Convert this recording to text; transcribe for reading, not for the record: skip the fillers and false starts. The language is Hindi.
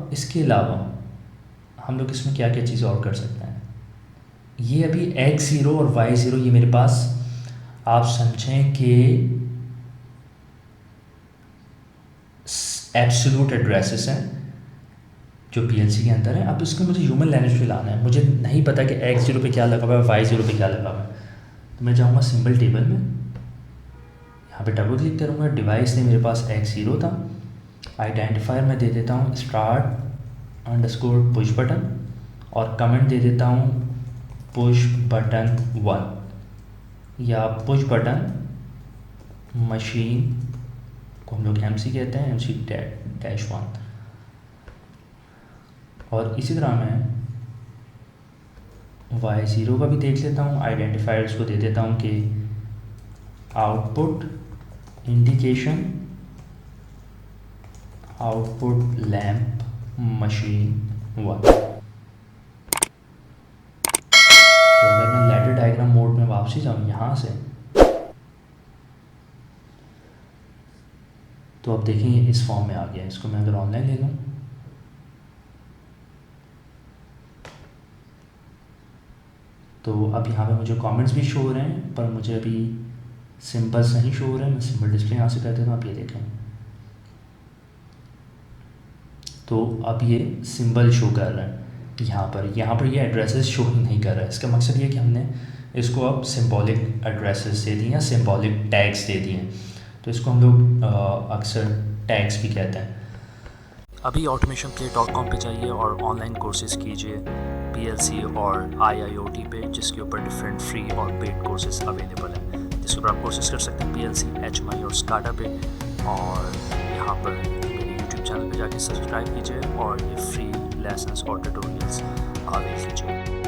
अब इसके अलावा हम लोग इसमें क्या क्या चीज़ें और कर सकते हैं। ये अभी x0 और y0 ये मेरे पास आप समझें कि एब्सोल्यूट एड्रेसेस हैं जो PLC के अंदर है। अब इसको मुझे ह्यूमन लैंग्वेज पे लाना है, मुझे नहीं पता कि x0 पे क्या लगा हुआ है, y0 पे क्या लगा हुआ है। तो मैं जाऊँगा सिंबल टेबल में, यहाँ पे डबल क्लिक करूँगा, डिवाइस ने मेरे पास x0 था, आइडेंटिफायर में दे देता हूँ start_push बटन और कमेंट दे देता हूँ पुश बटन 1 या पुश बटन मशीन को हम लोग MC कहते हैं, MC-1। और इसी तरह मैं y0 का भी देख लेता हूँ, आइडेंटिफायर्स को दे देता हूँ कि output indication output lamp machine 1। तो अगर मैं लैडर डायग्राम मोड में वापसी जाऊँ यहाँ से, तो अब देखेंगे इस फॉर्म में आ गया। इसको मैं अगर ऑनलाइन ले लूँ तो अब यहाँ पे मुझे कमेंट्स भी शो हो रहे हैं, पर मुझे अभी सिंबल्स नहीं शो हो रहे हैं। मैं सिंबल डिस्प्ले यहाँ से कर देता हूँ, आप ये देखें। तो अब ये सिंबल शो कर रहा है यहाँ पर ये एड्रेसेस शो ही नहीं कर रहा है। इसका मकसद ये कि हमने इसको अब सिंबॉलिक एड्रेसेस दे दिए हैं, सिंबॉलिक टैग्स दे दिए हैं। तो इसको हम लोग अक्सर टैग्स भी कहते हैं। अभी automationplay.com पे जाइए और ऑनलाइन कोर्सेज़ कीजिए PLC और IIoT पे, जिसके ऊपर डिफरेंट फ्री और पेड कोर्सेज अवेलेबल हैं, जिसके ऊपर आप कोर्सेज कर सकते हैं PLC, HMI और SCADA पे। और यहाँ पर मेरे YouTube चैनल पे जाके सब्सक्राइब कीजिए और ये फ्री लेसन्स और ट्यूटोरियल्स देख लीजिए।